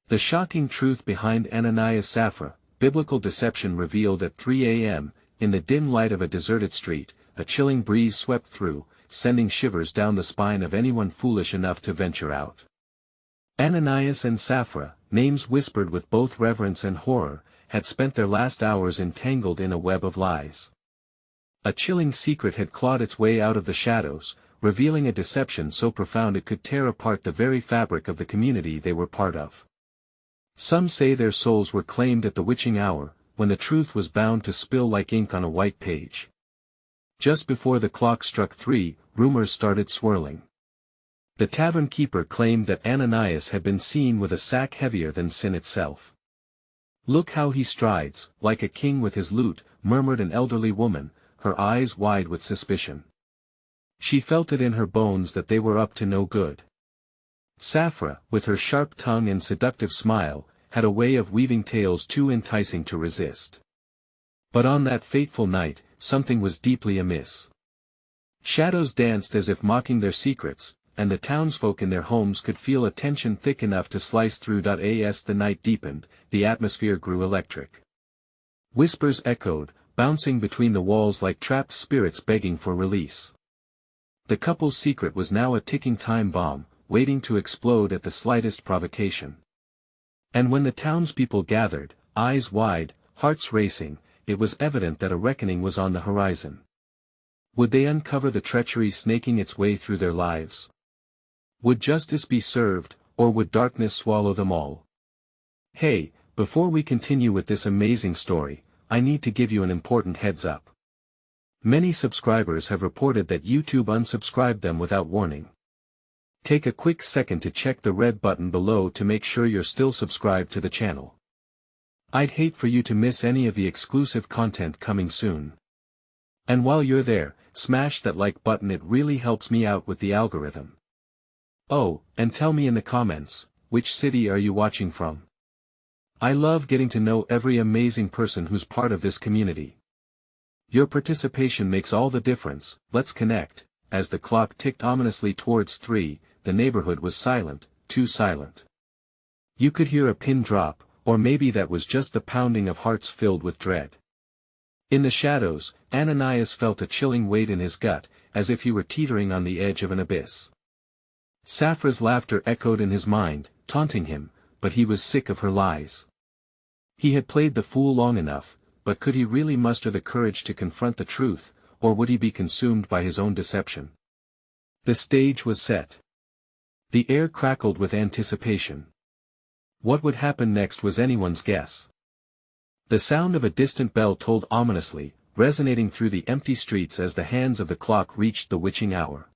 The shocking truth behind Ananias Sapphira, biblical deception revealed at 3 a.m., in the dim light of a deserted street, a chilling breeze swept through, sending shivers down the spine of anyone foolish enough to venture out. Ananias and Sapphira, names whispered with both reverence and horror, had spent their last hours entangled in a web of lies. A chilling secret had clawed its way out of the shadows, revealing a deception so profound it could tear apart the very fabric of the community they were part of. Some say their souls were claimed at the witching hour, when the truth was bound to spill like ink on a white page. Just before the clock struck 3, rumors started swirling. The tavern keeper claimed that Ananias had been seen with a sack heavier than sin itself. "Look how he strides, like a king with his lute," murmured an elderly woman, her eyes wide with suspicion. She felt it in her bones that they were up to no good. Sapphira, with her sharp tongue and seductive smile, had a way of weaving tales too enticing to resist. But on that fateful night, something was deeply amiss. Shadows danced as if mocking their secrets, and the townsfolk in their homes could feel a tension thick enough to slice through. As the night deepened, the atmosphere grew electric. Whispers echoed, bouncing between the walls like trapped spirits begging for release. The couple's secret was now a ticking time bomb, waiting to explode at the slightest provocation. And when the townspeople gathered, eyes wide, hearts racing, it was evident that a reckoning was on the horizon. Would they uncover the treachery snaking its way through their lives? Would justice be served, or would darkness swallow them all? Hey, before we continue with this amazing story, I need to give you an important heads up. Many subscribers have reported that YouTube unsubscribed them without warning. Take a quick second to check the red button below to make sure you're still subscribed to the channel. I'd hate for you to miss any of the exclusive content coming soon. And while you're there, smash that like button, it really helps me out with the algorithm. Oh, and tell me in the comments, which city are you watching from? I love getting to know every amazing person who's part of this community. Your participation makes all the difference. Let's connect. As the clock ticked ominously towards 3, the neighborhood was silent, too silent. You could hear a pin drop, or maybe that was just the pounding of hearts filled with dread. In the shadows, Ananias felt a chilling weight in his gut, as if he were teetering on the edge of an abyss. Sapphira's laughter echoed in his mind, taunting him, but he was sick of her lies. He had played the fool long enough, but could he really muster the courage to confront the truth, or would he be consumed by his own deception? The stage was set. The air crackled with anticipation. What would happen next was anyone's guess. The sound of a distant bell tolled ominously, resonating through the empty streets as the hands of the clock reached the witching hour.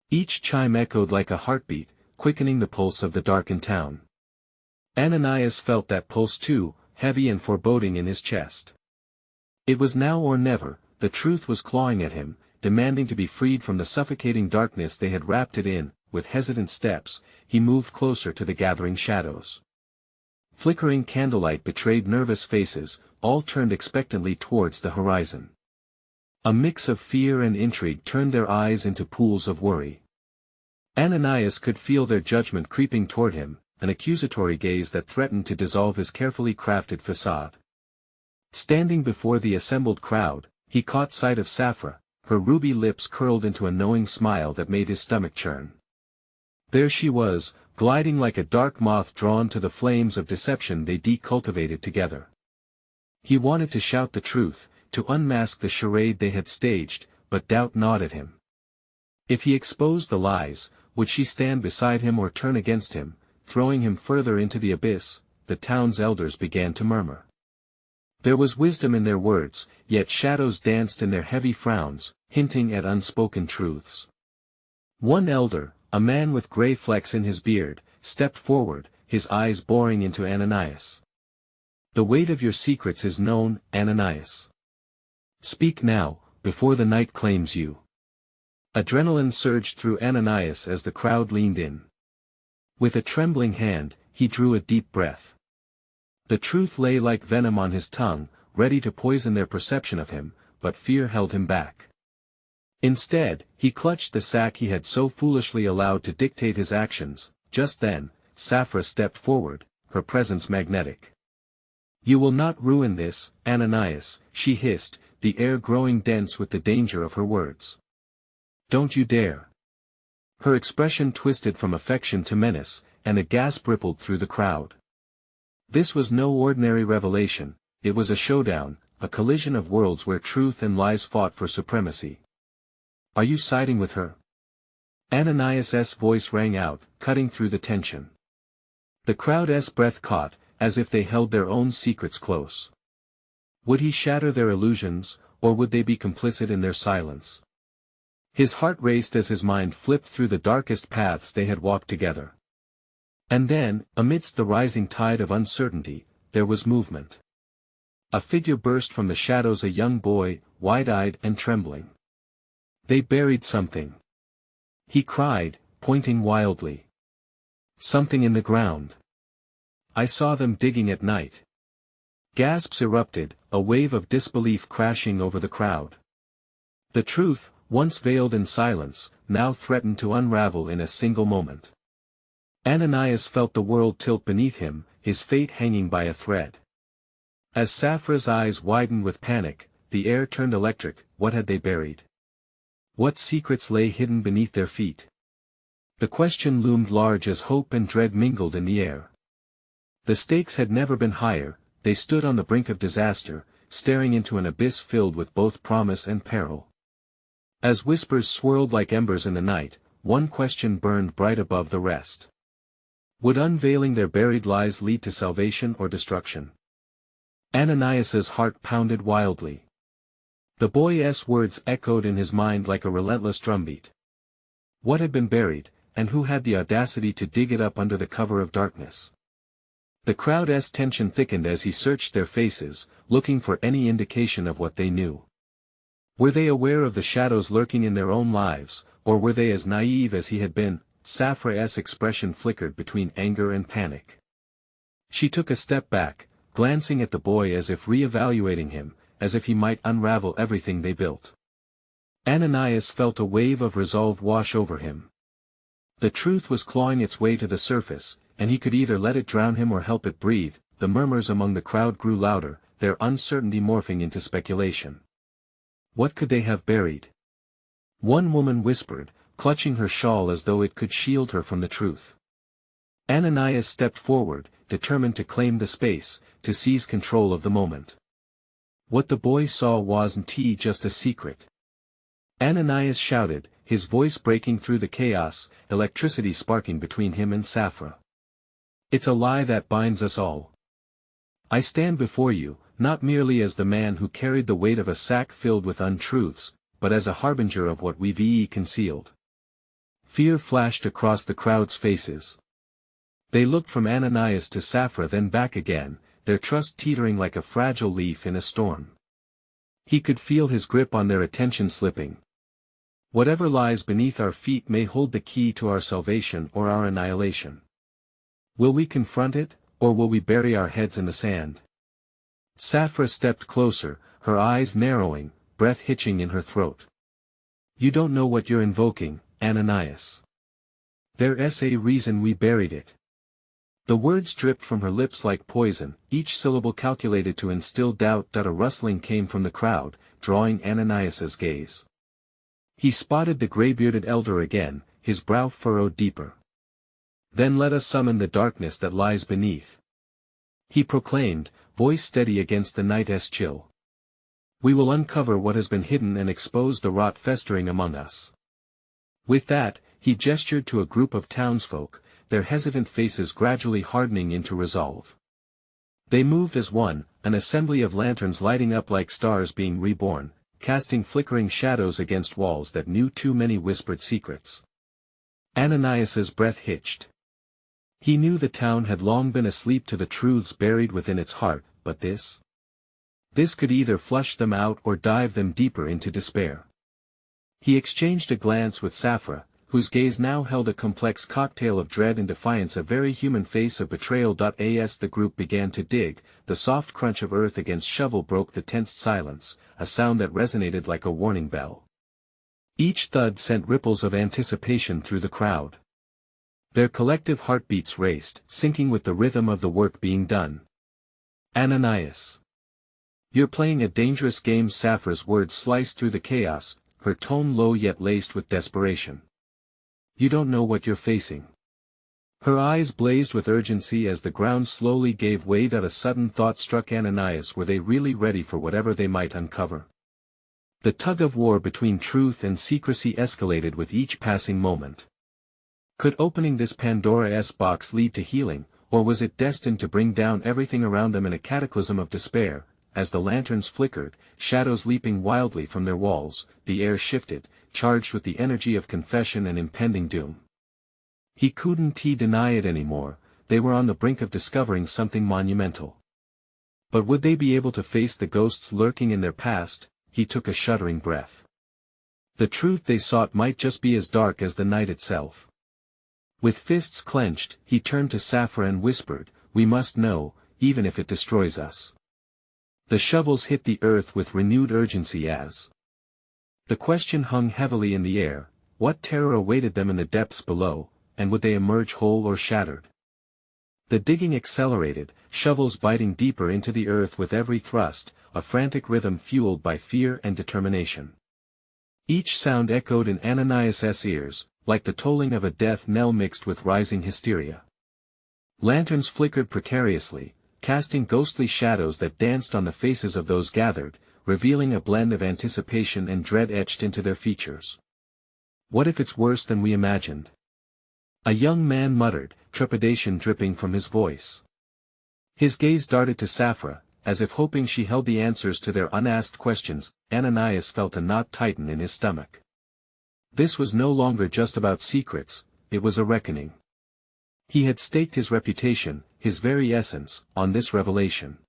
Each chime echoed like a heartbeat, quickening the pulse of the darkened town. Ananias felt that pulse too, heavy and foreboding in his chest. It was now or never. The truth was clawing at him, demanding to be freed from the suffocating darkness they had wrapped it in. With hesitant steps, he moved closer to the gathering shadows. Flickering candlelight betrayed nervous faces, all turned expectantly towards the horizon. A mix of fear and intrigue turned their eyes into pools of worry. Ananias could feel their judgment creeping toward him, an accusatory gaze that threatened to dissolve his carefully crafted facade. Standing before the assembled crowd, he caught sight of Sapphira, her ruby lips curled into a knowing smile that made his stomach churn. There she was, gliding like a dark moth drawn to the flames of deception they decultivated together. He wanted to shout the truth, to unmask the charade they had staged, but doubt gnawed at him. If he exposed the lies, would she stand beside him or turn against him, throwing him further into the abyss? The town's elders began to murmur. There was wisdom in their words, yet shadows danced in their heavy frowns, hinting at unspoken truths. One elder, a man with gray flecks in his beard, stepped forward, his eyes boring into Ananias. "The weight of your secrets is known, Ananias. Speak now, before the night claims you." Adrenaline surged through Ananias as the crowd leaned in. With a trembling hand, he drew a deep breath. The truth lay like venom on his tongue, ready to poison their perception of him, but fear held him back. Instead, he clutched the sack he had so foolishly allowed to dictate his actions. Just then, Sapphira stepped forward, her presence magnetic. "You will not ruin this, Ananias," she hissed, the air growing dense with the danger of her words. "Don't you dare." Her expression twisted from affection to menace, and a gasp rippled through the crowd. This was no ordinary revelation, it was a showdown, a collision of worlds where truth and lies fought for supremacy. "Are you siding with her?" Ananias' voice rang out, cutting through the tension. The crowd's breath caught, as if they held their own secrets close. Would he shatter their illusions, or would they be complicit in their silence? His heart raced as his mind flipped through the darkest paths they had walked together. And then, amidst the rising tide of uncertainty, there was movement. A figure burst from the shadows, a young boy, wide-eyed and trembling. "They buried something," he cried, pointing wildly. "Something in the ground. I saw them digging at night." Gasps erupted, a wave of disbelief crashing over the crowd. The truth, once veiled in silence, now threatened to unravel in a single moment. Ananias felt the world tilt beneath him, his fate hanging by a thread. As Sapphira's eyes widened with panic, the air turned electric. What had they buried? What secrets lay hidden beneath their feet? The question loomed large as hope and dread mingled in the air. The stakes had never been higher, they stood on the brink of disaster, staring into an abyss filled with both promise and peril. As whispers swirled like embers in the night, one question burned bright above the rest. Would unveiling their buried lies lead to salvation or destruction? Ananias's heart pounded wildly. The boy's words echoed in his mind like a relentless drumbeat. What had been buried, and who had the audacity to dig it up under the cover of darkness? The crowd's tension thickened as he searched their faces, looking for any indication of what they knew. Were they aware of the shadows lurking in their own lives, or were they as naive as he had been? Sapphira's expression flickered between anger and panic. She took a step back, glancing at the boy as if re-evaluating him, as if he might unravel everything they built. Ananias felt a wave of resolve wash over him. The truth was clawing its way to the surface, and he could either let it drown him or help it breathe. The murmurs among the crowd grew louder, their uncertainty morphing into speculation. What could they have buried? One woman whispered, clutching her shawl as though it could shield her from the truth. Ananias stepped forward, determined to claim the space, to seize control of the moment. What the boy saw wasn't just a secret. Ananias shouted, his voice breaking through the chaos, electricity sparking between him and Sapphira. "It's a lie that binds us all. I stand before you, not merely as the man who carried the weight of a sack filled with untruths, but as a harbinger of what we've concealed." Fear flashed across the crowd's faces. They looked from Ananias to Sapphira, then back again, their trust teetering like a fragile leaf in a storm. He could feel his grip on their attention slipping. Whatever lies beneath our feet may hold the key to our salvation or our annihilation. Will we confront it, or will we bury our heads in the sand? Sapphira stepped closer, her eyes narrowing, breath hitching in her throat. "You don't know what you're invoking, Ananias. There's a reason we buried it." The words dripped from her lips like poison, each syllable calculated to instill doubt. A rustling came from the crowd, drawing Ananias's gaze. He spotted the gray-bearded elder again, his brow furrowed deeper. "Then let us summon the darkness that lies beneath," he proclaimed, voice steady against the night's chill. "We will uncover what has been hidden and expose the rot festering among us." With that, he gestured to a group of townsfolk, their hesitant faces gradually hardening into resolve. They moved as one, an assembly of lanterns lighting up like stars being reborn, casting flickering shadows against walls that knew too many whispered secrets. Ananias's breath hitched. He knew the town had long been asleep to the truths buried within its heart, but this could either flush them out or dive them deeper into despair. He exchanged a glance with Sapphira, whose gaze now held a complex cocktail of dread and defiance, a very human face of betrayal. As the group began to dig, the soft crunch of earth against shovel broke the tensed silence, a sound that resonated like a warning bell. Each thud sent ripples of anticipation through the crowd. Their collective heartbeats raced, syncing with the rhythm of the work being done. Ananias. You're playing a dangerous game. Sapphira's words sliced through the chaos, her tone low yet laced with desperation. You don't know what you're facing. Her eyes blazed with urgency as the ground slowly gave way. That a sudden thought struck Ananias. Were they really ready for whatever they might uncover? The tug-of-war between truth and secrecy escalated with each passing moment. Could opening this Pandora's box lead to healing, or was it destined to bring down everything around them in a cataclysm of despair? As the lanterns flickered, shadows leaping wildly from their walls, the air shifted, charged with the energy of confession and impending doom. He couldn't deny it anymore. They were on the brink of discovering something monumental. But would they be able to face the ghosts lurking in their past? He took a shuddering breath. The truth they sought might just be as dark as the night itself. With fists clenched, he turned to Sapphira and whispered, "We must know, even if it destroys us." The shovels hit the earth with renewed urgency as the question hung heavily in the air: what terror awaited them in the depths below, and would they emerge whole or shattered? The digging accelerated, shovels biting deeper into the earth with every thrust, a frantic rhythm fueled by fear and determination. Each sound echoed in Ananias' ears, like the tolling of a death knell mixed with rising hysteria. Lanterns flickered precariously, casting ghostly shadows that danced on the faces of those gathered, revealing a blend of anticipation and dread etched into their features. "What if it's worse than we imagined?" a young man muttered, trepidation dripping from his voice. His gaze darted to Sapphira, as if hoping she held the answers to their unasked questions. Ananias felt a knot tighten in his stomach. This was no longer just about secrets, it was a reckoning. He had staked his reputation, his very essence, on this revelation.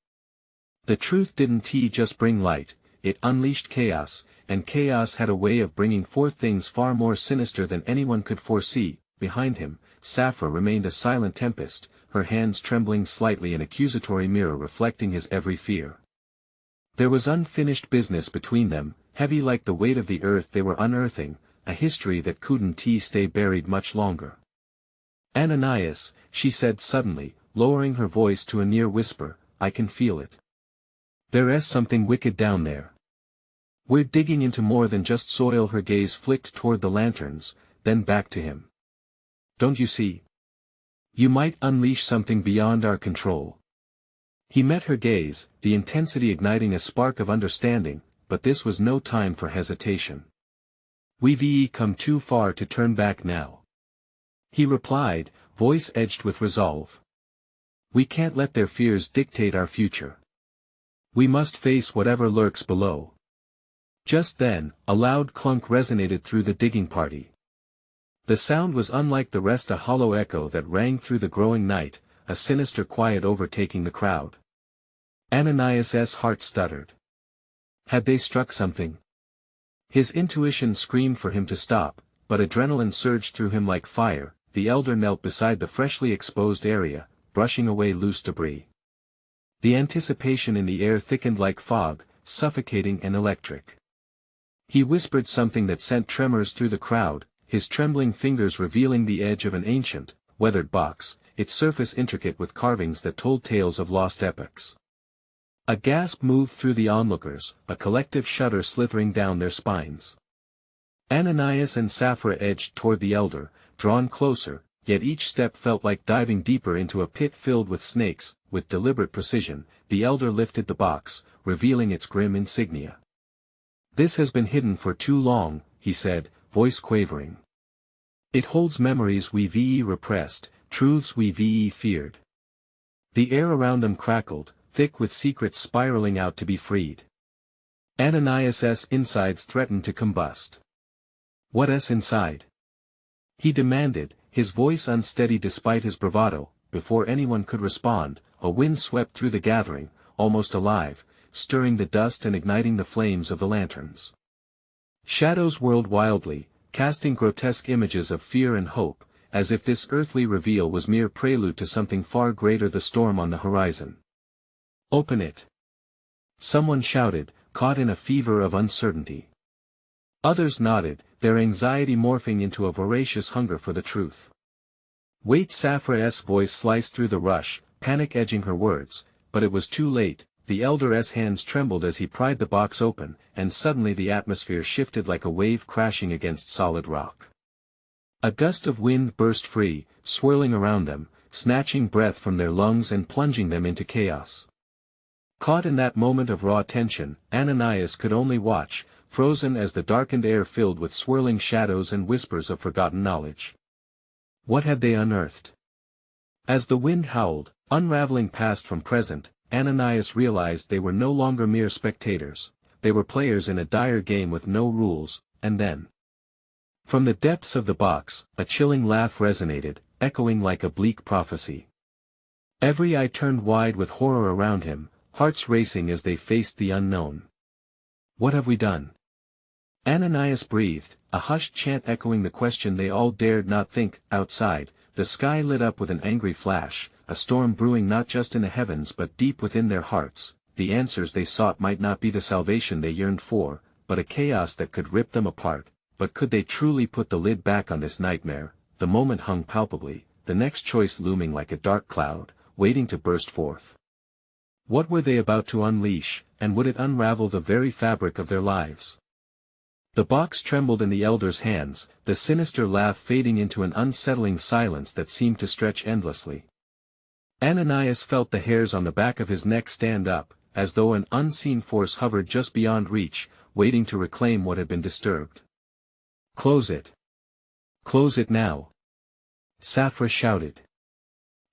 The truth didn't just bring light, it unleashed chaos, and chaos had a way of bringing forth things far more sinister than anyone could foresee. Behind him, Sapphira remained a silent tempest, her hands trembling slightly, an accusatory mirror reflecting his every fear. There was unfinished business between them, heavy like the weight of the earth they were unearthing, a history that couldn't stay buried much longer. "Ananias," she said suddenly, lowering her voice to a near whisper, "I can feel it. There's something wicked down there. We're digging into more than just soil." Her gaze flicked toward the lanterns, then back to him. "Don't you see? You might unleash something beyond our control." He met her gaze, the intensity igniting a spark of understanding, but this was no time for hesitation. "We've come too far to turn back now," he replied, voice edged with resolve. "We can't let their fears dictate our future. We must face whatever lurks below." Just then, a loud clunk resonated through the digging party. The sound was unlike the rest, a hollow echo that rang through the growing night, a sinister quiet overtaking the crowd. Ananias' heart stuttered. Had they struck something? His intuition screamed for him to stop, but adrenaline surged through him like fire. The elder knelt beside the freshly exposed area, brushing away loose debris. The anticipation in the air thickened like fog, suffocating and electric. He whispered something that sent tremors through the crowd, his trembling fingers revealing the edge of an ancient, weathered box, its surface intricate with carvings that told tales of lost epochs. A gasp moved through the onlookers, a collective shudder slithering down their spines. Ananias and Sapphira edged toward the elder, drawn closer, yet each step felt like diving deeper into a pit filled with snakes. With deliberate precision, the elder lifted the box, revealing its grim insignia. "This has been hidden for too long," he said, voice quavering. "It holds memories we've repressed, truths we've feared." The air around them crackled, thick with secrets spiraling out to be freed. Ananias' insides threatened to combust. "What's inside?" he demanded, his voice unsteady despite his bravado. Before anyone could respond, a wind swept through the gathering, almost alive, stirring the dust and igniting the flames of the lanterns. Shadows whirled wildly, casting grotesque images of fear and hope, as if this earthly reveal was mere prelude to something far greater, the storm on the horizon. "Open it!" someone shouted, caught in a fever of uncertainty. Others nodded, their anxiety morphing into a voracious hunger for the truth. Wait, Sapphira's voice sliced through the rush, panic edging her words, but it was too late. The elder's hands trembled as he pried the box open, and suddenly the atmosphere shifted like a wave crashing against solid rock. A gust of wind burst free, swirling around them, snatching breath from their lungs and plunging them into chaos. Caught in that moment of raw tension, Ananias could only watch, frozen as the darkened air filled with swirling shadows and whispers of forgotten knowledge. What had they unearthed? As the wind howled, unraveling past from present, Ananias realized they were no longer mere spectators, they were players in a dire game with no rules, and then. From the depths of the box, a chilling laugh resonated, echoing like a bleak prophecy. Every eye turned wide with horror around him, hearts racing as they faced the unknown. What have we done? Ananias breathed, a hushed chant echoing the question they all dared not think. Outside, the sky lit up with an angry flash, a storm brewing not just in the heavens but deep within their hearts. The answers they sought might not be the salvation they yearned for, but a chaos that could rip them apart. But could they truly put the lid back on this nightmare? The moment hung palpably, the next choice looming like a dark cloud, waiting to burst forth. What were they about to unleash, and would it unravel the very fabric of their lives? The box trembled in the elder's hands, the sinister laugh fading into an unsettling silence that seemed to stretch endlessly. Ananias felt the hairs on the back of his neck stand up, as though an unseen force hovered just beyond reach, waiting to reclaim what had been disturbed. Close it. Close it now. Sapphira shouted.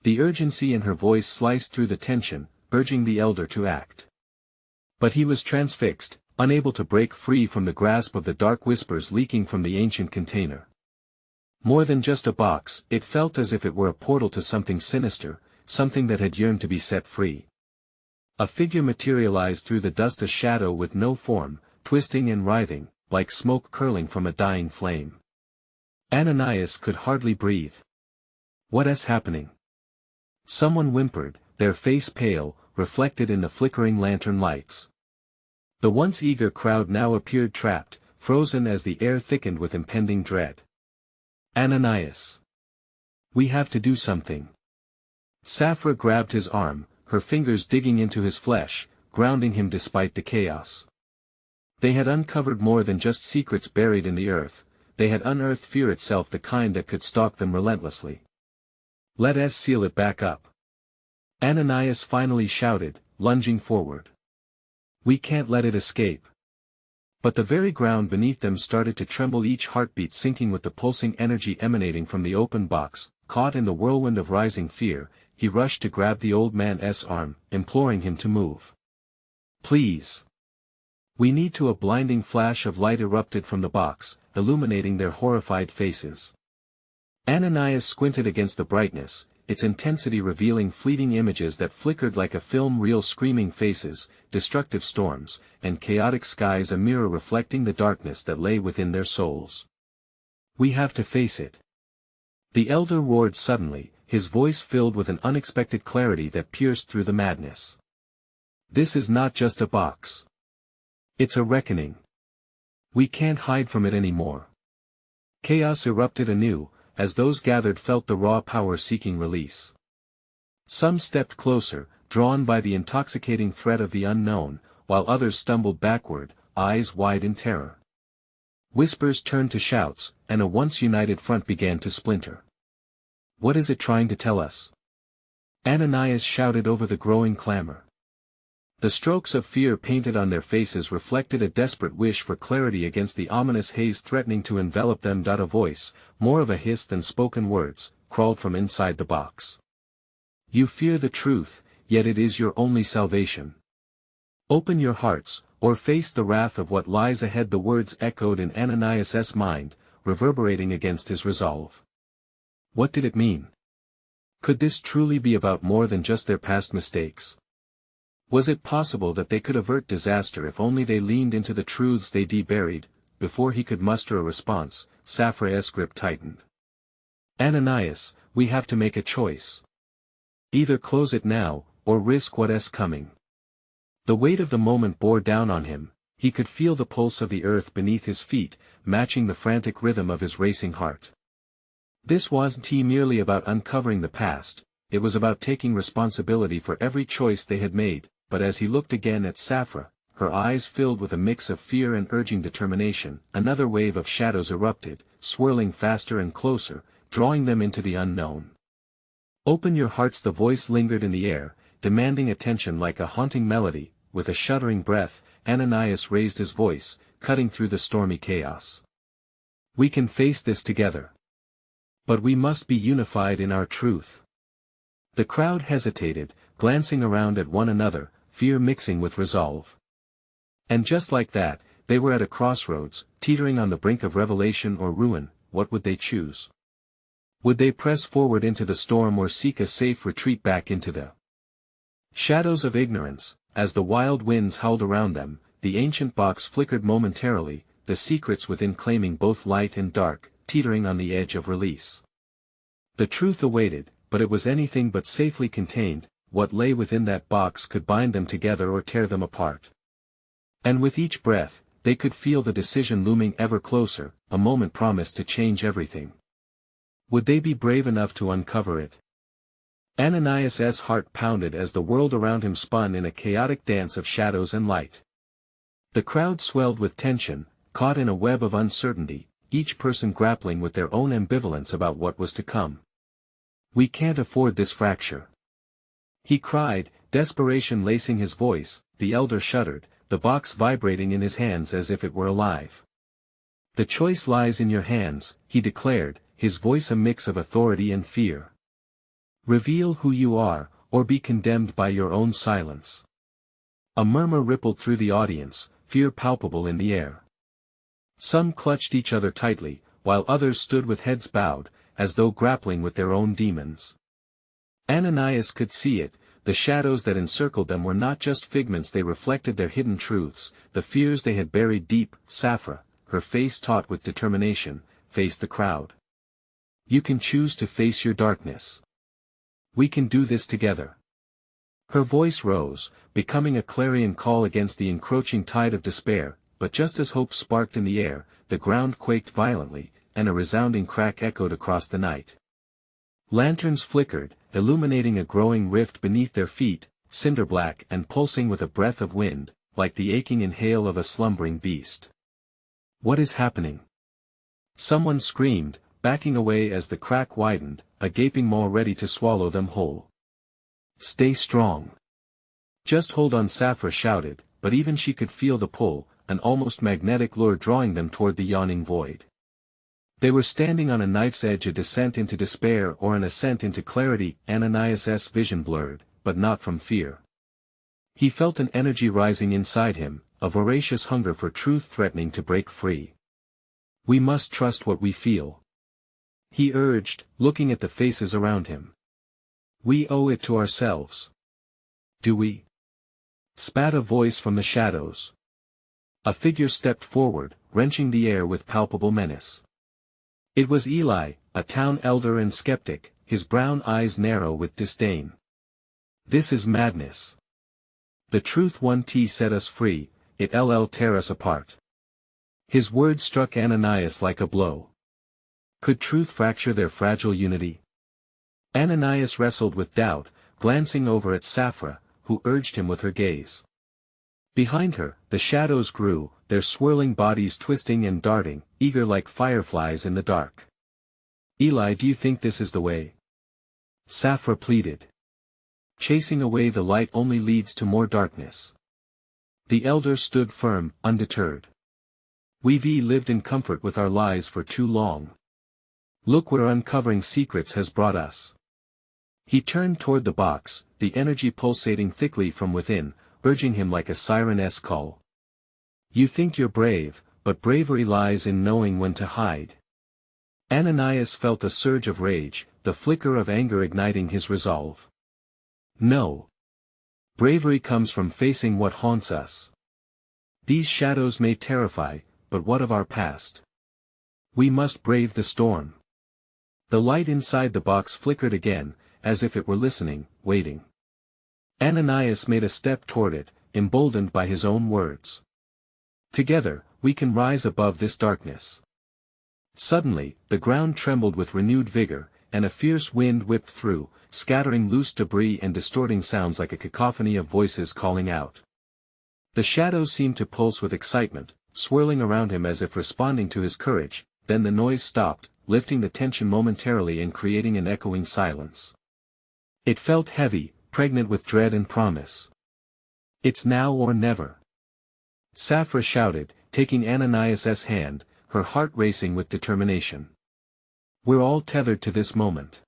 The urgency in her voice sliced through the tension, urging the elder to act. But he was transfixed, unable to break free from the grasp of the dark whispers leaking from the ancient container. More than just a box, it felt as if it were a portal to something sinister, something that had yearned to be set free. A figure materialized through the dust, a shadow with no form, twisting and writhing, like smoke curling from a dying flame. Ananias could hardly breathe. What is happening? Someone whimpered, their face pale, reflected in the flickering lantern lights. The once eager crowd now appeared trapped, frozen as the air thickened with impending dread. Ananias! We have to do something. Sapphira grabbed his arm, her fingers digging into his flesh, grounding him despite the chaos. They had uncovered more than just secrets buried in the earth, they had unearthed fear itself, the kind that could stalk them relentlessly. Let us seal it back up. Ananias finally shouted, lunging forward. We can't let it escape. But the very ground beneath them started to tremble, each heartbeat sinking with the pulsing energy emanating from the open box. Caught in the whirlwind of rising fear, he rushed to grab the old man's arm, imploring him to move. Please. We need to. A blinding flash of light erupted from the box, illuminating their horrified faces. Ananias squinted against the brightness, its intensity revealing fleeting images that flickered like a film reel, screaming faces, destructive storms, and chaotic skies, a mirror reflecting the darkness that lay within their souls. We have to face it. The elder roared suddenly, his voice filled with an unexpected clarity that pierced through the madness. This is not just a box. It's a reckoning. We can't hide from it anymore. Chaos erupted anew, as those gathered felt the raw power seeking release. Some stepped closer, drawn by the intoxicating threat of the unknown, while others stumbled backward, eyes wide in terror. Whispers turned to shouts, and a once united front began to splinter. What is it trying to tell us? Ananias shouted over the growing clamor. The strokes of fear painted on their faces reflected a desperate wish for clarity against the ominous haze threatening to envelop them. A voice, more of a hiss than spoken words, crawled from inside the box. You fear the truth, yet it is your only salvation. Open your hearts, or face the wrath of what lies ahead. The words echoed in Ananias's mind, reverberating against his resolve. What did it mean? Could this truly be about more than just their past mistakes? Was it possible that they could avert disaster if only they leaned into the truths they buried? Before he could muster a response, Sapphira's grip tightened. Ananias, we have to make a choice. Either close it now, or risk what's coming. The weight of the moment bore down on him, he could feel the pulse of the earth beneath his feet, matching the frantic rhythm of his racing heart. This wasn't merely about uncovering the past, it was about taking responsibility for every choice they had made, but as he looked again at Sapphira, her eyes filled with a mix of fear and urging determination, another wave of shadows erupted, swirling faster and closer, drawing them into the unknown. "Open your hearts," the voice lingered in the air, demanding attention like a haunting melody. With a shuddering breath, Ananias raised his voice, cutting through the stormy chaos. "We can face this together. But we must be unified in our truth." The crowd hesitated, glancing around at one another, fear mixing with resolve. And just like that, they were at a crossroads, teetering on the brink of revelation or ruin. What would they choose? Would they press forward into the storm or seek a safe retreat back into the shadows of ignorance? As the wild winds howled around them, the ancient box flickered momentarily, the secrets within claiming both light and dark, teetering on the edge of release. The truth awaited, but it was anything but safely contained. What lay within that box could bind them together or tear them apart. And with each breath, they could feel the decision looming ever closer, a moment promised to change everything. Would they be brave enough to uncover it? Ananias' heart pounded as the world around him spun in a chaotic dance of shadows and light. The crowd swelled with tension, caught in a web of uncertainty, each person grappling with their own ambivalence about what was to come. "We can't afford this fracture," he cried, desperation lacing his voice. The elder shuddered, the box vibrating in his hands as if it were alive. "The choice lies in your hands," he declared, his voice a mix of authority and fear. "Reveal who you are, or be condemned by your own silence." A murmur rippled through the audience, fear palpable in the air. Some clutched each other tightly, while others stood with heads bowed, as though grappling with their own demons. Ananias could see it, the shadows that encircled them were not just figments, they reflected their hidden truths, the fears they had buried deep. Sapphira, her face taut with determination, faced the crowd. "You can choose to face your darkness. We can do this together." Her voice rose, becoming a clarion call against the encroaching tide of despair, but just as hope sparked in the air, the ground quaked violently, and a resounding crack echoed across the night. Lanterns flickered, illuminating a growing rift beneath their feet, cinder-black and pulsing with a breath of wind, like the aching inhale of a slumbering beast. "What is happening?" someone screamed, backing away as the crack widened, a gaping maw ready to swallow them whole. "Stay strong. Just hold on," Sapphira shouted, but even she could feel the pull, an almost magnetic lure drawing them toward the yawning void. They were standing on a knife's edge, a descent into despair or an ascent into clarity. Ananias' vision blurred, but not from fear. He felt an energy rising inside him, a voracious hunger for truth threatening to break free. "We must trust what we feel," he urged, looking at the faces around him. "We owe it to ourselves." "Do we?" spat a voice from the shadows. A figure stepped forward, wrenching the air with palpable menace. It was Eli, a town elder and skeptic, his brown eyes narrow with disdain. "This is madness. The truth won't set us free, it'll tear us apart." His words struck Ananias like a blow. Could truth fracture their fragile unity? Ananias wrestled with doubt, glancing over at Sapphira, who urged him with her gaze. Behind her, the shadows grew, their swirling bodies twisting and darting, eager like fireflies in the dark. "Eli, do you think this is the way?" Sapphira pleaded. "Chasing away the light only leads to more darkness." The elder stood firm, undeterred. "We've lived in comfort with our lies for too long. Look where uncovering secrets has brought us." He turned toward the box, the energy pulsating thickly from within, urging him like a siren's call. "You think you're brave, but bravery lies in knowing when to hide." Ananias felt a surge of rage, the flicker of anger igniting his resolve. "No. Bravery comes from facing what haunts us. These shadows may terrify, but what of our past? We must brave the storm." The light inside the box flickered again, as if it were listening, waiting. Ananias made a step toward it, emboldened by his own words. "Together, we can rise above this darkness." Suddenly, the ground trembled with renewed vigor, and a fierce wind whipped through, scattering loose debris and distorting sounds like a cacophony of voices calling out. The shadows seemed to pulse with excitement, swirling around him as if responding to his courage. Then the noise stopped, lifting the tension momentarily and creating an echoing silence. It felt heavy, pregnant with dread and promise. "It's now or never," Sapphira shouted, taking Ananias's hand, her heart racing with determination. "We're all tethered to this moment.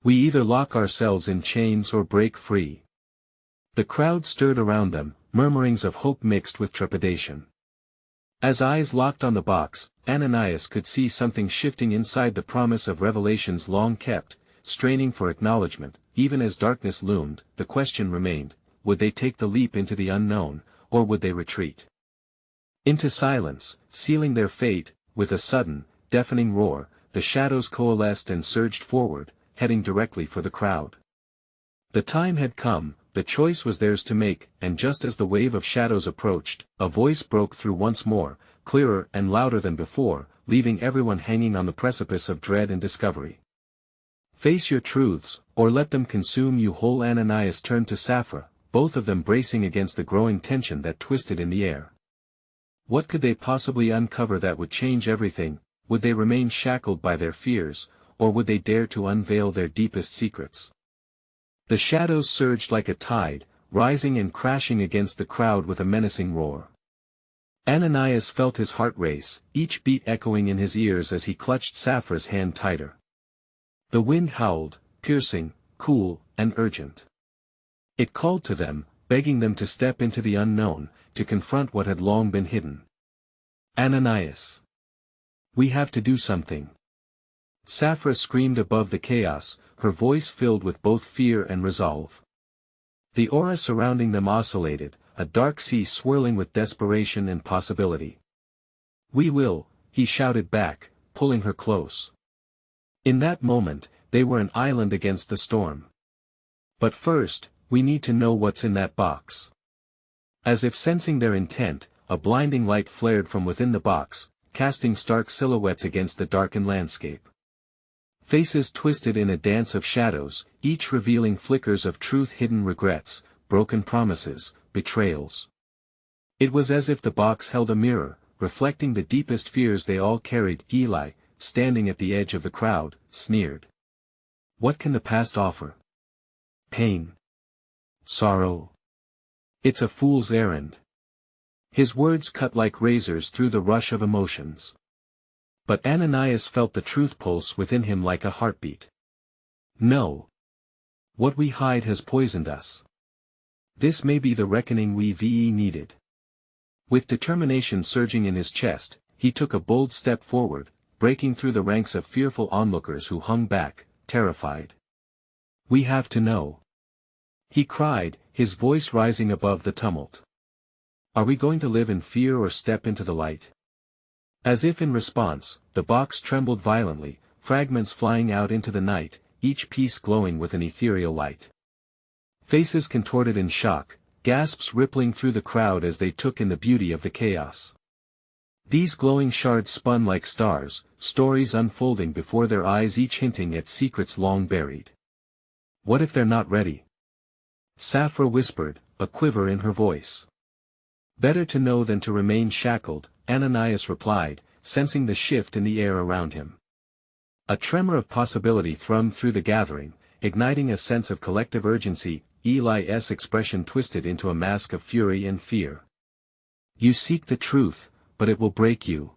We either lock ourselves in chains or break free." The crowd stirred around them, murmurings of hope mixed with trepidation. As eyes locked on the box, Ananias could see something shifting inside. The promise of revelations long kept, straining for acknowledgement. Even as darkness loomed, the question remained: would they take the leap into the unknown, or would they retreat into silence, sealing their fate? With a sudden, deafening roar, the shadows coalesced and surged forward, heading directly for the crowd. The time had come, the choice was theirs to make, and just as the wave of shadows approached, a voice broke through once more, clearer and louder than before, leaving everyone hanging on the precipice of dread and discovery. "Face your truths, or let them consume you whole." Ananias turned to Sapphira, both of them bracing against the growing tension that twisted in the air. What could they possibly uncover that would change everything? Would they remain shackled by their fears, or would they dare to unveil their deepest secrets? The shadows surged like a tide, rising and crashing against the crowd with a menacing roar. Ananias felt his heart race, each beat echoing in his ears as he clutched Sapphira's hand tighter. The wind howled, piercing, cool, and urgent. It called to them, begging them to step into the unknown, to confront what had long been hidden. "Ananias! We have to do something!" Sapphira screamed above the chaos, her voice filled with both fear and resolve. The aura surrounding them oscillated, a dark sea swirling with desperation and possibility. "We will," he shouted back, pulling her close. In that moment, they were an island against the storm. "But first, we need to know what's in that box." As if sensing their intent, a blinding light flared from within the box, casting stark silhouettes against the darkened landscape. Faces twisted in a dance of shadows, each revealing flickers of truth, hidden regrets, broken promises, betrayals. It was as if the box held a mirror, reflecting the deepest fears they all carried. Eli, standing at the edge of the crowd, sneered. "What can the past offer? Pain. Sorrow. It's a fool's errand." His words cut like razors through the rush of emotions. But Ananias felt the truth pulse within him like a heartbeat. "No. What we hide has poisoned us. This may be the reckoning we needed." With determination surging in his chest, he took a bold step forward, breaking through the ranks of fearful onlookers who hung back, terrified. "We have to know," he cried, his voice rising above the tumult. "Are we going to live in fear or step into the light?" As if in response, the box trembled violently, fragments flying out into the night, each piece glowing with an ethereal light. Faces contorted in shock, gasps rippling through the crowd as they took in the beauty of the chaos. These glowing shards spun like stars, stories unfolding before their eyes, each hinting at secrets long buried. "What if they're not ready?" Sapphira whispered, a quiver in her voice. "Better to know than to remain shackled," Ananias replied, sensing the shift in the air around him. A tremor of possibility thrummed through the gathering, igniting a sense of collective urgency. Eli's expression twisted into a mask of fury and fear. "You seek the truth, but it will break you."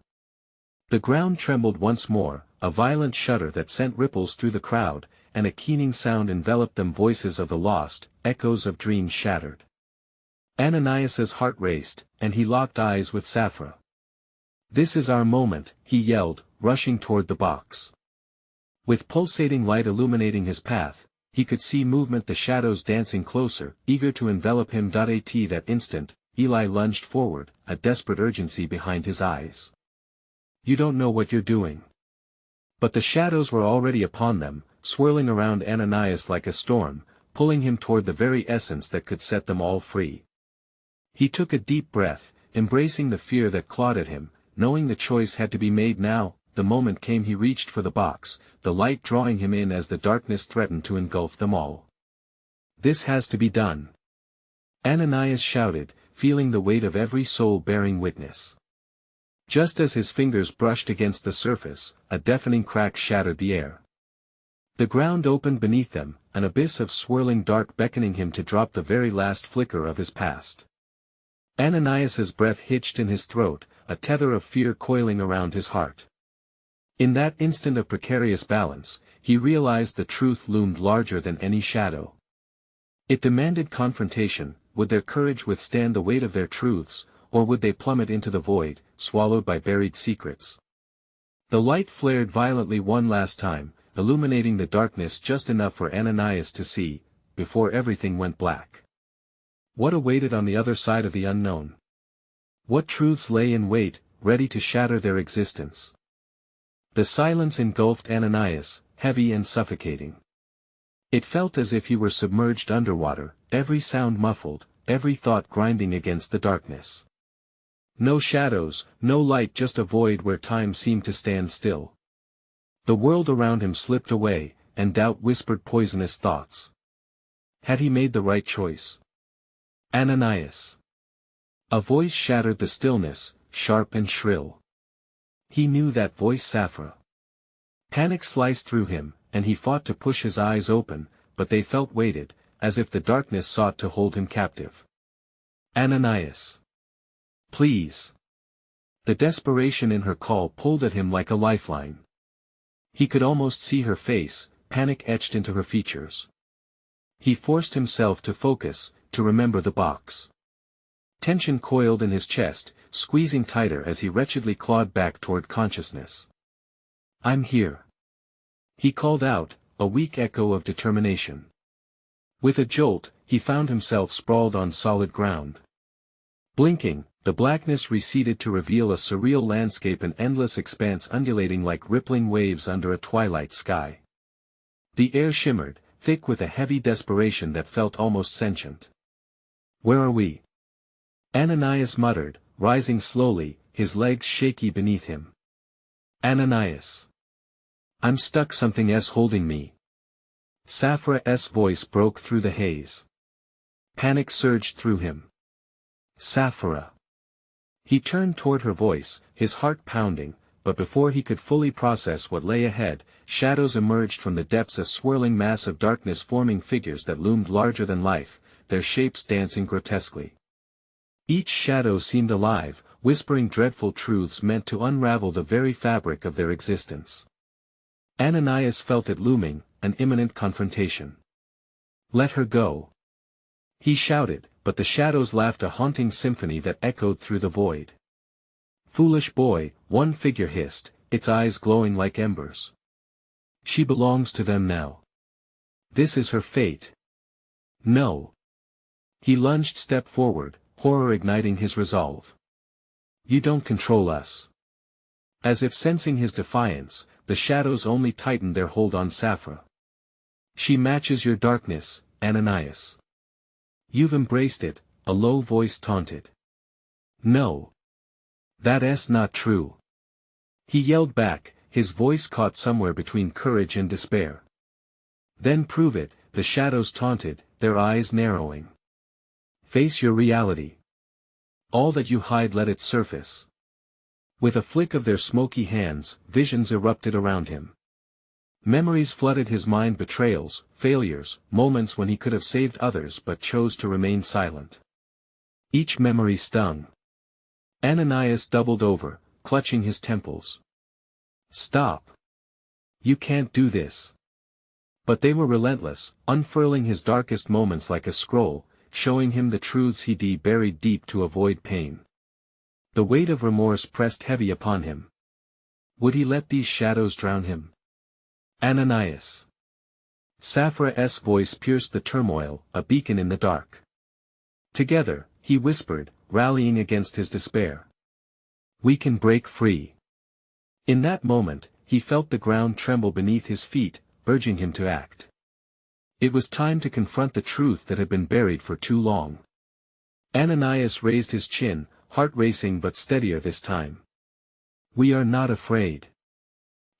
The ground trembled once more, a violent shudder that sent ripples through the crowd, and a keening sound enveloped them. Voices of the lost, echoes of dreams shattered. Ananias's heart raced, and he locked eyes with Sapphira. "This is our moment," he yelled, rushing toward the box. With pulsating light illuminating his path, he could see movement, the shadows dancing closer, eager to envelop him. At that instant, Eli lunged forward, a desperate urgency behind his eyes. "You don't know what you're doing." But the shadows were already upon them, swirling around Ananias like a storm, pulling him toward the very essence that could set them all free. He took a deep breath, embracing the fear that clawed at him, knowing the choice had to be made now: the moment came he reached for the box, the light drawing him in as the darkness threatened to engulf them all. "This has to be done," Ananias shouted, feeling the weight of every soul bearing witness. Just as his fingers brushed against the surface, a deafening crack shattered the air. The ground opened beneath them, an abyss of swirling dark beckoning him to drop the very last flicker of his past. Ananias's breath hitched in his throat, a tether of fear coiling around his heart. In that instant of precarious balance, he realized the truth loomed larger than any shadow. It demanded confrontation. Would their courage withstand the weight of their truths, or would they plummet into the void, swallowed by buried secrets? The light flared violently one last time, illuminating the darkness just enough for Ananias to see, before everything went black. What awaited on the other side of the unknown? What truths lay in wait, ready to shatter their existence? The silence engulfed Ananias, heavy and suffocating. It felt as if he were submerged underwater, every sound muffled, every thought grinding against the darkness. No shadows, no light, just a void where time seemed to stand still. The world around him slipped away, and doubt whispered poisonous thoughts. Had he made the right choice? Ananias. A voice shattered the stillness, sharp and shrill. He knew that voice, Sapphira. Panic sliced through him, and he fought to push his eyes open, but they felt weighted, as if the darkness sought to hold him captive. Ananias. Please. The desperation in her call pulled at him like a lifeline. He could almost see her face, panic etched into her features. He forced himself to focus, to remember the box. Tension coiled in his chest, squeezing tighter as he wretchedly clawed back toward consciousness. "I'm here," he called out, a weak echo of determination. With a jolt, he found himself sprawled on solid ground. Blinking, the blackness receded to reveal a surreal landscape, an endless expanse undulating like rippling waves under a twilight sky. The air shimmered, thick with a heavy desperation that felt almost sentient. "Where are we?" Ananias muttered, rising slowly, his legs shaky beneath him. "Ananias. I'm stuck, something's holding me." Sapphira's voice broke through the haze. Panic surged through him. "Sapphira." He turned toward her voice, his heart pounding, but before he could fully process what lay ahead, shadows emerged from the depths, a swirling mass of darkness, forming figures that loomed larger than life, their shapes dancing grotesquely. Each shadow seemed alive, whispering dreadful truths meant to unravel the very fabric of their existence. Ananias felt it looming, an imminent confrontation. "Let her go," he shouted, but the shadows laughed, a haunting symphony that echoed through the void. "Foolish boy," one figure hissed, its eyes glowing like embers. "She belongs to them now. This is her fate." "No." He lunged step forward, horror igniting his resolve. "You don't control us." As if sensing his defiance, the shadows only tightened their hold on Sapphira. "She matches your darkness, Ananias. You've embraced it," a low voice taunted. "No. That's not true." He yelled back, his voice caught somewhere between courage and despair. "Then prove it," the shadows taunted, their eyes narrowing. "Face your reality. All that you hide, let it surface." With a flick of their smoky hands, visions erupted around him. Memories flooded his mind, betrayals, failures, moments when he could have saved others but chose to remain silent. Each memory stung. Ananias doubled over, clutching his temples. "Stop. You can't do this." But they were relentless, unfurling his darkest moments like a scroll, showing him the truths he'd buried deep to avoid pain. The weight of remorse pressed heavy upon him. Would he let these shadows drown him? "Ananias." Sapphira's voice pierced the turmoil, a beacon in the dark. "Together," he whispered, rallying against his despair. "We can break free." In that moment, he felt the ground tremble beneath his feet, urging him to act. It was time to confront the truth that had been buried for too long. Ananias raised his chin, heart racing but steadier this time. "We are not afraid."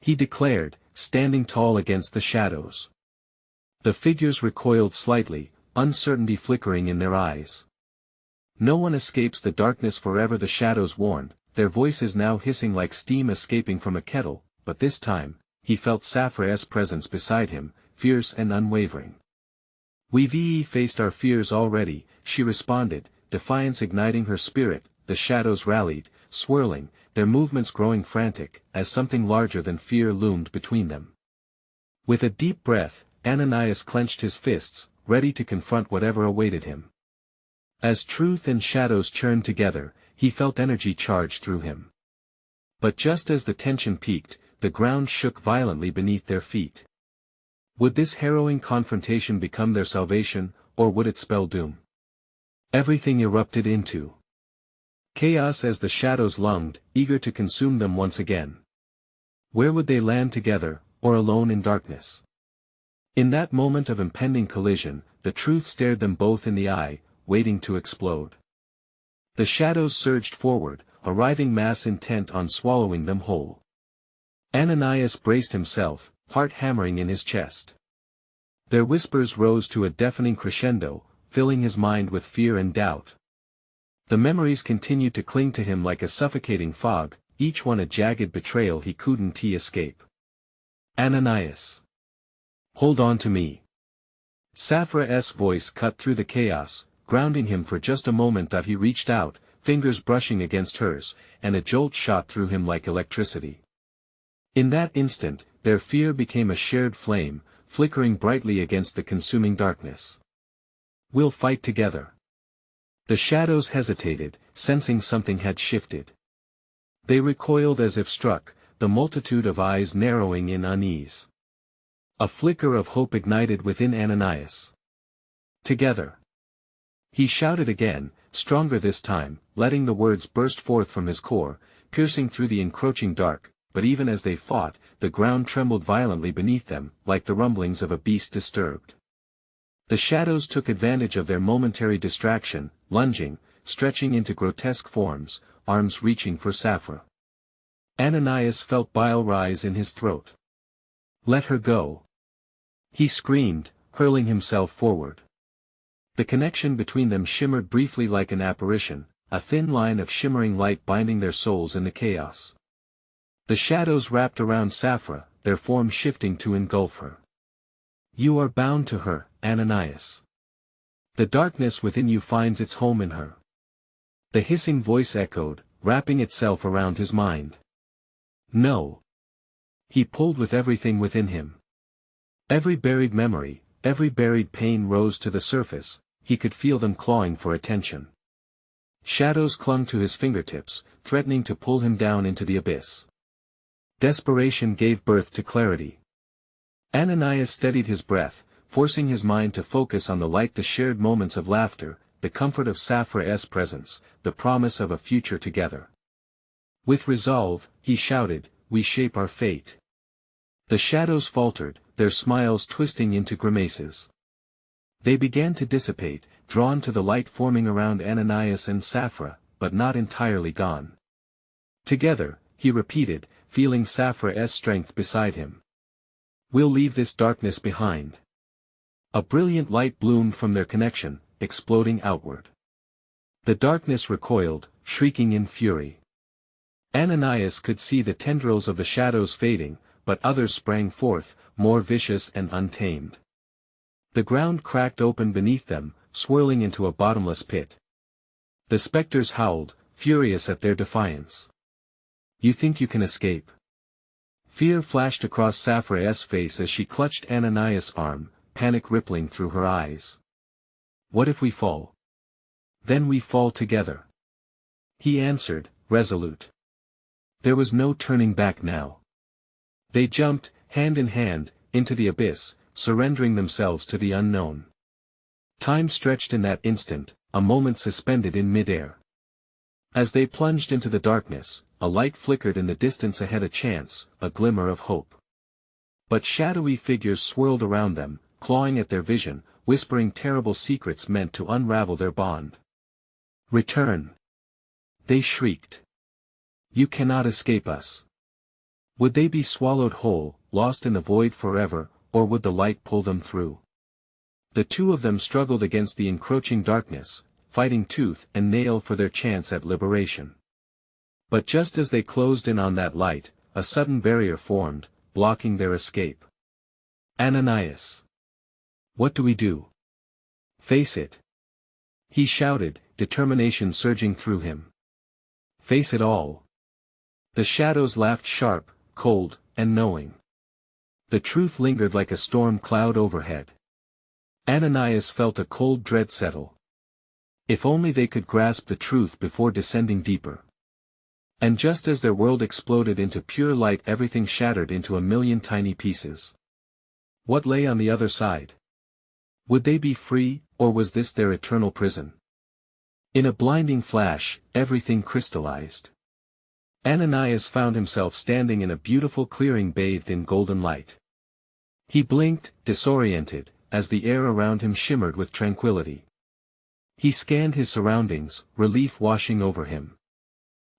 he declared, standing tall against the shadows. The figures recoiled slightly, uncertainty flickering in their eyes. No one escapes the darkness forever, the shadows warned, their voices now hissing like steam escaping from a kettle, but this time, he felt Sapphira's presence beside him, fierce and unwavering. We've faced our fears already, she responded, defiance igniting her spirit. The shadows rallied, swirling, their movements growing frantic, as something larger than fear loomed between them. With a deep breath, Ananias clenched his fists, ready to confront whatever awaited him. As truth and shadows churned together, he felt energy charge through him. But just as the tension peaked, the ground shook violently beneath their feet. Would this harrowing confrontation become their salvation, or would it spell doom? Everything erupted into chaos as the shadows lunged, eager to consume them once again. Where would they land together, or alone in darkness? In that moment of impending collision, the truth stared them both in the eye, waiting to explode. The shadows surged forward, a writhing mass intent on swallowing them whole. Ananias braced himself, heart hammering in his chest. Their whispers rose to a deafening crescendo, filling his mind with fear and doubt. The memories continued to cling to him like a suffocating fog, each one a jagged betrayal he couldn't escape. Ananias. Hold on to me. Sapphira's voice cut through the chaos, grounding him for just a moment. That he reached out, fingers brushing against hers, and a jolt shot through him like electricity. In that instant, their fear became a shared flame, flickering brightly against the consuming darkness. We'll fight together. The shadows hesitated, sensing something had shifted. They recoiled as if struck, the multitude of eyes narrowing in unease. A flicker of hope ignited within Ananias. Together. He shouted again, stronger this time, letting the words burst forth from his core, piercing through the encroaching dark, but even as they fought, the ground trembled violently beneath them, like the rumblings of a beast disturbed. The shadows took advantage of their momentary distraction, lunging, stretching into grotesque forms, arms reaching for Sapphira. Ananias felt bile rise in his throat. Let her go. He screamed, hurling himself forward. The connection between them shimmered briefly like an apparition, a thin line of shimmering light binding their souls in the chaos. The shadows wrapped around Sapphira, their form shifting to engulf her. You are bound to her, Ananias. The darkness within you finds its home in her. The hissing voice echoed, wrapping itself around his mind. No. He pulled with everything within him. Every buried memory, every buried pain rose to the surface, he could feel them clawing for attention. Shadows clung to his fingertips, threatening to pull him down into the abyss. Desperation gave birth to clarity. Ananias steadied his breath, forcing his mind to focus on the light, the shared moments of laughter, the comfort of Sapphira's presence, the promise of a future together. With resolve, he shouted, we shape our fate. The shadows faltered, their smiles twisting into grimaces. They began to dissipate, drawn to the light forming around Ananias and Sapphira, but not entirely gone. Together, he repeated, feeling Sapphira's strength beside him. We'll leave this darkness behind. A brilliant light bloomed from their connection, exploding outward. The darkness recoiled, shrieking in fury. Ananias could see the tendrils of the shadows fading, but others sprang forth, more vicious and untamed. The ground cracked open beneath them, swirling into a bottomless pit. The specters howled, furious at their defiance. You think you can escape? Fear flashed across Sapphira's face as she clutched Ananias' arm, panic rippling through her eyes. What if we fall? Then we fall together. He answered, resolute. There was no turning back now. They jumped, hand in hand, into the abyss, surrendering themselves to the unknown. Time stretched in that instant, a moment suspended in midair. As they plunged into the darkness, a light flickered in the distance ahead, a chance, a glimmer of hope. But shadowy figures swirled around them, clawing at their vision, whispering terrible secrets meant to unravel their bond. Return! They shrieked. You cannot escape us. Would they be swallowed whole, lost in the void forever, or would the light pull them through? The two of them struggled against the encroaching darkness, fighting tooth and nail for their chance at liberation. But just as they closed in on that light, a sudden barrier formed, blocking their escape. Ananias! What do we do? Face it! He shouted, determination surging through him. Face it all! The shadows laughed sharp, cold, and knowing. The truth lingered like a storm cloud overhead. Ananias felt a cold dread settle. If only they could grasp the truth before descending deeper. And just as their world exploded into pure light, everything shattered into a million tiny pieces. What lay on the other side? Would they be free, or was this their eternal prison? In a blinding flash, everything crystallized. Ananias found himself standing in a beautiful clearing bathed in golden light. He blinked, disoriented, as the air around him shimmered with tranquility. He scanned his surroundings, relief washing over him.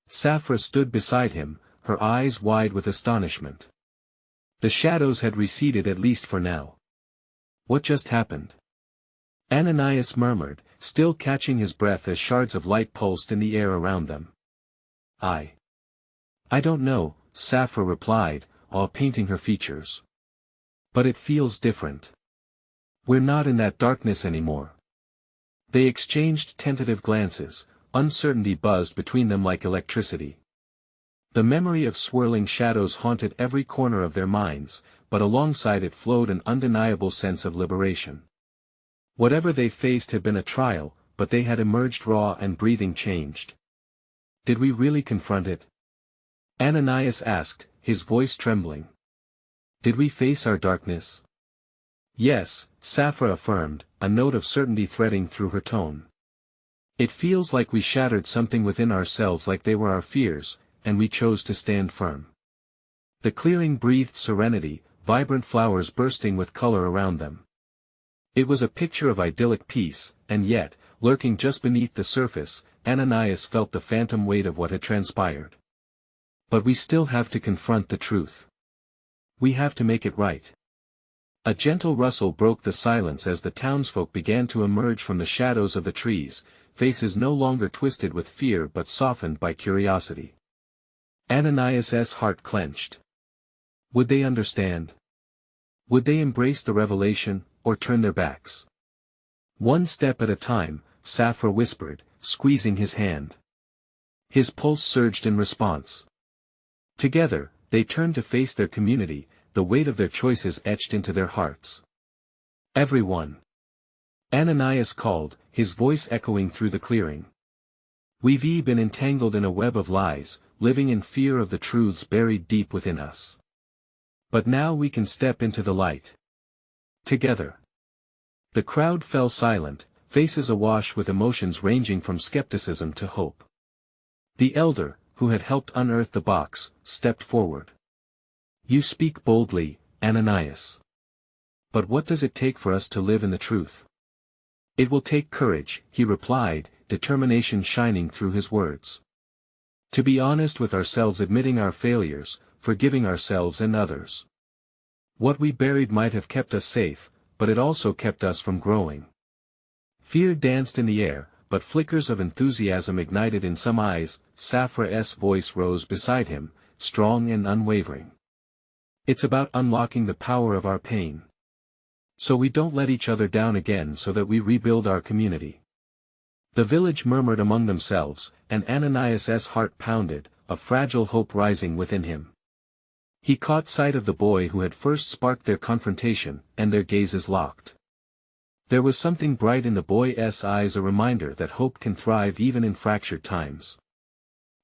Sapphira stood beside him, her eyes wide with astonishment. The shadows had receded at least for now. What just happened? Ananias murmured, still catching his breath as shards of light pulsed in the air around them. I don't know, Sapphira replied, awe painting her features. But it feels different. We're not in that darkness anymore. They exchanged tentative glances, uncertainty buzzed between them like electricity. The memory of swirling shadows haunted every corner of their minds, but alongside it flowed an undeniable sense of liberation. Whatever they faced had been a trial, but they had emerged raw and breathing changed. Did we really confront it? Ananias asked, his voice trembling. Did we face our darkness? Yes, Sapphira affirmed, a note of certainty threading through her tone. It feels like we shattered something within ourselves, like they were our fears, and we chose to stand firm. The clearing breathed serenity, vibrant flowers bursting with color around them. It was a picture of idyllic peace, and yet, lurking just beneath the surface, Ananias felt the phantom weight of what had transpired. But we still have to confront the truth. We have to make it right. A gentle rustle broke the silence as the townsfolk began to emerge from the shadows of the trees, faces no longer twisted with fear but softened by curiosity. Ananias' heart clenched. Would they understand? Would they embrace the revelation, or turn their backs? One step at a time, Sapphira whispered, squeezing his hand. His pulse surged in response. Together, they turned to face their community, the weight of their choices etched into their hearts. Everyone! Ananias called, his voice echoing through the clearing. We've been entangled in a web of lies, living in fear of the truths buried deep within us. But now we can step into the light. Together. The crowd fell silent, faces awash with emotions ranging from skepticism to hope. The elder, who had helped unearth the box, stepped forward. You speak boldly, Ananias. But what does it take for us to live in the truth? It will take courage, he replied, determination shining through his words. To be honest with ourselves, admitting our failures, forgiving ourselves and others. What we buried might have kept us safe, but it also kept us from growing. Fear danced in the air, but flickers of enthusiasm ignited in some eyes. Sapphira's voice rose beside him, strong and unwavering. It's about unlocking the power of our pain. So we don't let each other down again, so that we rebuild our community. The village murmured among themselves, and Ananias' heart pounded, a fragile hope rising within him. He caught sight of the boy who had first sparked their confrontation, and their gazes locked. There was something bright in the boy's eyes, a reminder that hope can thrive even in fractured times.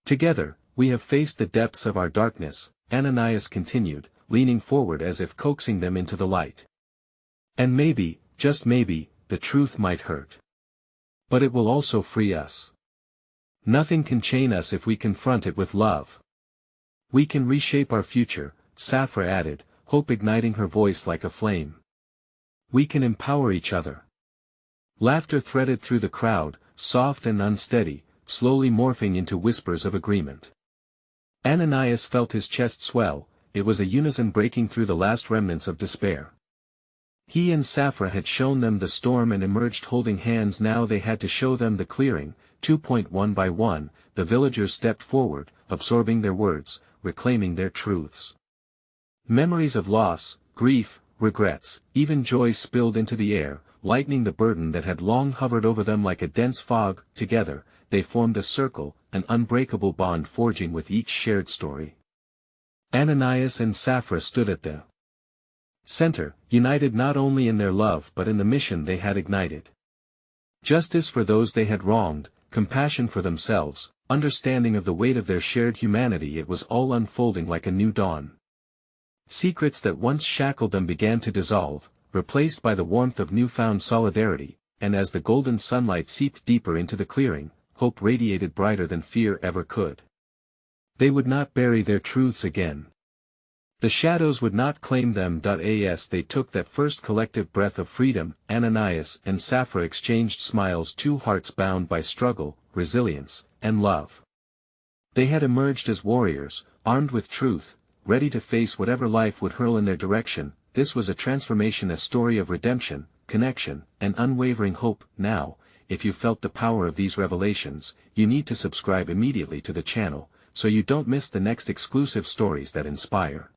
Together, we have faced the depths of our darkness, Ananias continued, leaning forward as if coaxing them into the light. And maybe, just maybe, the truth might hurt. But it will also free us. Nothing can chain us if we confront it with love. We can reshape our future, Sapphira added, hope igniting her voice like a flame. We can empower each other. Laughter threaded through the crowd, soft and unsteady, slowly morphing into whispers of agreement. Ananias felt his chest swell, it was a unison breaking through the last remnants of despair. He and Sapphira had shown them the storm and emerged holding hands. Now they had to show them the clearing. 2.1 by 1, the villagers stepped forward, absorbing their words, reclaiming their truths. Memories of loss, grief, regrets, even joy spilled into the air, lightening the burden that had long hovered over them like a dense fog. Together, they formed a circle, an unbreakable bond forging with each shared story. Ananias and Sapphira stood at the center, united not only in their love but in the mission they had ignited. Justice for those they had wronged, compassion for themselves, understanding of the weight of their shared humanity. It was all unfolding like a new dawn. Secrets that once shackled them began to dissolve, replaced by the warmth of newfound solidarity, and as the golden sunlight seeped deeper into the clearing, hope radiated brighter than fear ever could. They would not bury their truths again. The shadows would not claim them. As they took that first collective breath of freedom, Ananias and Sapphira exchanged smiles, two hearts bound by struggle, resilience, and love. They had emerged as warriors, armed with truth, ready to face whatever life would hurl in their direction. This was a transformation, a story of redemption, connection, and unwavering hope. Now, if you felt the power of these revelations, you need to subscribe immediately to the channel, so you don't miss the next exclusive stories that inspire.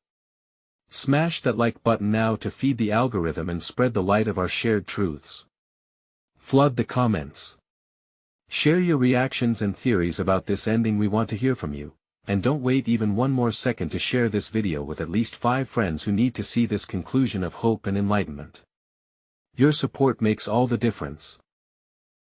Smash that like button now to feed the algorithm and spread the light of our shared truths. Flood the comments. Share your reactions and theories about this ending. We want to hear from you, and don't wait even one more second to share this video with at least 5 friends who need to see this conclusion of hope and enlightenment. Your support makes all the difference.